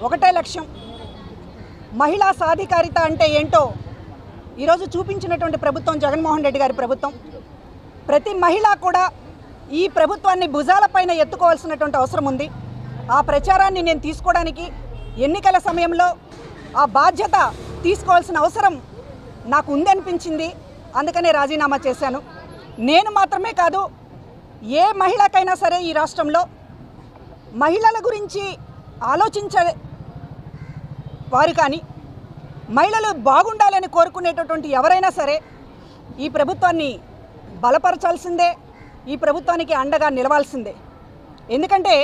ఒకటే లక్ష్యం. మహిళా సాధికారిత అంటే ఏంటో ఈరోజు చూపించినటువంటి ప్రభుత్వం జగన్మోహన్ రెడ్డి గారి ప్రభుత్వం. ప్రతి మహిళ కూడా ఈ ప్రభుత్వాన్ని భుజాలపైన ఎత్తుకోవాల్సినటువంటి అవసరం ఉంది. ఆ ప్రచారాన్ని నేను తీసుకోవడానికి ఎన్నికల సమయంలో ఆ బాధ్యత తీసుకోవాల్సిన అవసరం నాకు ఉందనిపించింది. అందుకనే రాజీనామా చేశాను. నేను మాత్రమే కాదు, ఏ మహిళకైనా సరే ఈ రాష్ట్రంలో మహిళల గురించి ఆలోచించే వారు కానీ, మహిళలు బాగుండాలని కోరుకునేటటువంటి ఎవరైనా సరే ఈ ప్రభుత్వాన్ని బలపరచాల్సిందే, ఈ ప్రభుత్వానికి అండగా నిలవాల్సిందే. ఎందుకంటే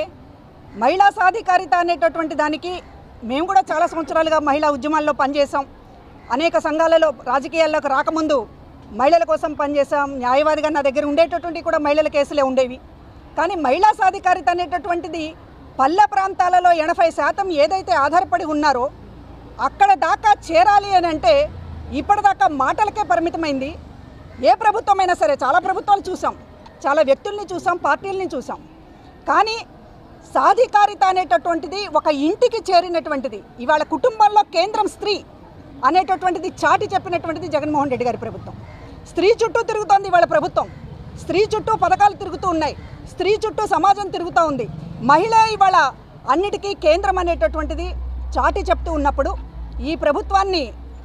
మహిళా సాధికారిత అనేటటువంటి దానికి మేము కూడా చాలా సంవత్సరాలుగా మహిళా ఉద్యమాల్లో పనిచేసాం. అనేక సంఘాలలో రాజకీయాల్లోకి రాకముందు మహిళల కోసం పనిచేసాం. న్యాయవాదిగా నా దగ్గర ఉండేటటువంటి కూడా మహిళల కేసులే ఉండేవి. కానీ మహిళా సాధికారిత అనేటటువంటిది పల్లె ప్రాంతాలలో 80% ఏదైతే ఆధారపడి ఉన్నారో అక్కడ దాకా చేరాలి అని అంటే ఇప్పటిదాకా మాటలకే పరిమితమైంది. ఏ ప్రభుత్వమైనా సరే, చాలా ప్రభుత్వాలు చూసాం, చాలా వ్యక్తుల్ని చూసాం, పార్టీలని చూసాం. కానీ సాధికారిత అనేటటువంటిది ఒక ఇంటికి చేరినటువంటిది. ఇవాళ కుటుంబంలో కేంద్రం స్త్రీ అనేటటువంటిది చాటి చెప్పినటువంటిది జగన్మోహన్ రెడ్డి గారి ప్రభుత్వం. స్త్రీ చుట్టూ తిరుగుతోంది ఇవాళ ప్రభుత్వం. స్త్రీ చుట్టూ పథకాలు తిరుగుతూ ఉన్నాయి. స్త్రీ చుట్టూ సమాజం తిరుగుతూ ఉంది. మహిళ ఇవాళ అన్నిటికీ కేంద్రం అనేటటువంటిది చాటి చెప్తూ ఉన్నప్పుడు ఈ ప్రభుత్వాన్ని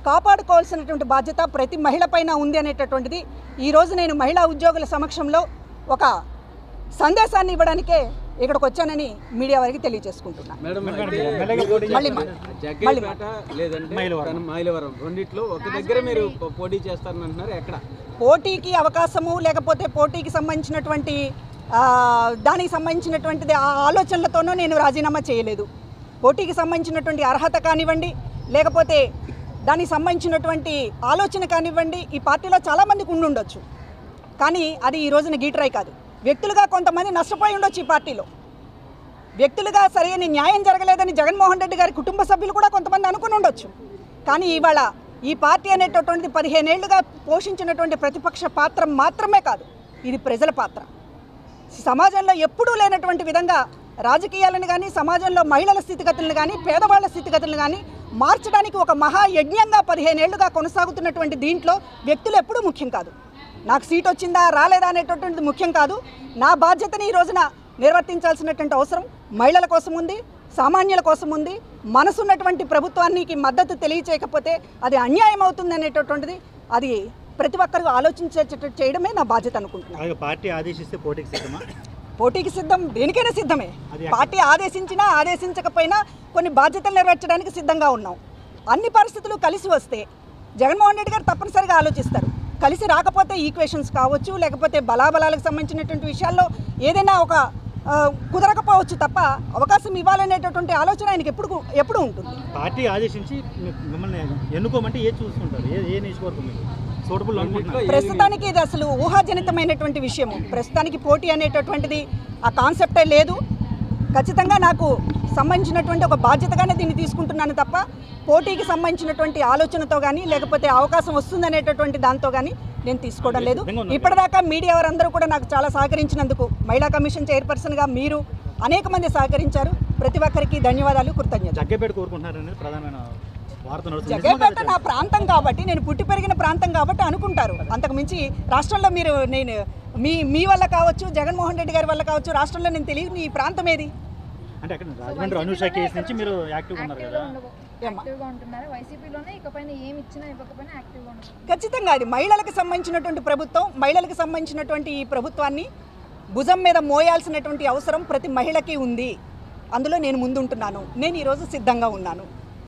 కాపాడుకోవాల్సినటువంటి బాధ్యత ప్రతి మహిళ పైన ఉంది అనేటటువంటిది ఈరోజు నేను మహిళా ఉద్యోగుల సమక్షంలో ఒక సందేశాన్ని ఇవ్వడానికే ఇక్కడికి వచ్చానని మీడియా వారికి తెలియజేసుకుంటున్నాను. పోటీకి అవకాశము లేకపోతే పోటీకి సంబంధించినటువంటి దానికి సంబంధించినటువంటిది ఆ ఆలోచనలతోనూ నేను రాజీనామా చేయలేదు. పోటీకి సంబంధించినటువంటి అర్హత కానివ్వండి, లేకపోతే దానికి సంబంధించినటువంటి ఆలోచన కానివ్వండి, ఈ పార్టీలో చాలామందికి ఉండుండొచ్చు. కానీ అది ఈ రోజున గీటరాయి కాదు. వ్యక్తులుగా కొంతమంది నష్టపోయి ఉండొచ్చు. ఈ పార్టీలో వ్యక్తులుగా సరైన న్యాయం జరగలేదని జగన్మోహన్ రెడ్డి గారి కుటుంబ సభ్యులు కూడా కొంతమంది అనుకుని ఉండొచ్చు. కానీ ఇవాళ ఈ పార్టీ అనేటటువంటిది 15 ఏళ్లుగా పోషించినటువంటి ప్రతిపక్ష పాత్ర మాత్రమే కాదు, ఇది ప్రజల పాత్ర. సమాజంలో ఎప్పుడూ లేనటువంటి విధంగా రాజకీయాలను కానీ, సమాజంలో మహిళల స్థితిగతులను కానీ, పేదవాళ్ల స్థితిగతులను కానీ మార్చడానికి ఒక మహాయజ్ఞంగా 15 ఏళ్లుగా కొనసాగుతున్నటువంటి దీంట్లో వ్యక్తులు ఎప్పుడూ ముఖ్యం కాదు. నాకు సీట్ వచ్చిందా రాలేదా అనేటటువంటిది ముఖ్యం కాదు. నా బాధ్యతని ఈ రోజున నిర్వర్తించాల్సినటువంటి అవసరం మహిళల కోసం ఉంది, సామాన్యుల కోసం ఉంది. మనసున్నటువంటి ప్రభుత్వానికి మద్దతు తెలియచేయకపోతే అది అన్యాయం అవుతుంది అనేటటువంటిది అది ప్రతి ఒక్కరూ ఆలోచించేటట్టు చేయడమే నా బాధ్యత అనుకుంటున్నాను. పార్టీ ఆదేశిస్తే పోటీకి సిద్ధమా? పోటీకి సిద్ధం, దేనికైనా సిద్ధమే. పార్టీ ఆదేశించినా ఆదేశించకపోయినా కొన్ని బాధ్యతలు నెరవేర్చడానికి సిద్ధంగా ఉన్నాం. అన్ని పరిస్థితులు కలిసి వస్తే జగన్మోహన్ రెడ్డి గారు తప్పనిసరిగా ఆలోచిస్తారు. కలిసి రాకపోతే ఈక్వేషన్స్ కావచ్చు, లేకపోతే బలాబలాలకు సంబంధించినటువంటి విషయాల్లో ఏదైనా ఒక కుదరకపోవచ్చు తప్ప అవకాశం ఇవ్వాలనేటటువంటి ఆలోచన ఆయనకి ఎప్పుడు ఉంటుంది. పార్టీ ఆదేశించి మిమ్మల్ని ఎన్నుకోమంటే ఏ చూసుకుంటారు? ఏ నియోజకవర్గం ప్రస్తుతానికి ఇది అసలు ఊహాజనితమైనటువంటి విషయము. ప్రస్తుతానికి పోటీ అనేటటువంటిది ఆ కాన్సెప్టే లేదు. ఖచ్చితంగా నాకు సంబంధించినటువంటి ఒక బాధ్యతగానే దీన్ని తీసుకుంటున్నాను తప్ప పోటీకి సంబంధించినటువంటి ఆలోచనతో కానీ, లేకపోతే అవకాశం వస్తుందనేటటువంటి దాంతో కానీ నేను తీసుకోవడం లేదు. ఇప్పటిదాకా మీడియా వారందరూ కూడా నాకు చాలా సహకరించినందుకు, మహిళా కమిషన్ చైర్పర్సన్గా మీరు అనేక మంది సహకరించారు. ప్రతి ఒక్కరికి ధన్యవాదాలు, కృతజ్ఞతలు. జగ్గైపేట నా ప్రాంతం కాబట్టి, నేను పుట్టి పెరిగిన ప్రాంతం కాబట్టి అనుకుంటారు. అంతకుమించి రాష్ట్రంలో మీరు నేను మీ వల్ల కావచ్చు, జగన్మోహన్ రెడ్డి గారి వల్ల కావచ్చు, రాష్ట్రంలో నేను తెలియదు ఈ ప్రాంతం ఏది. ఖచ్చితంగా అది మహిళలకు సంబంధించినటువంటి ప్రభుత్వం. మహిళలకు సంబంధించినటువంటి ఈ ప్రభుత్వాన్ని భుజం మీద మోయాల్సినటువంటి అవసరం ప్రతి మహిళకి ఉంది. అందులో నేను ముందుంటున్నాను. నేను ఈరోజు సిద్ధంగా ఉన్నాను.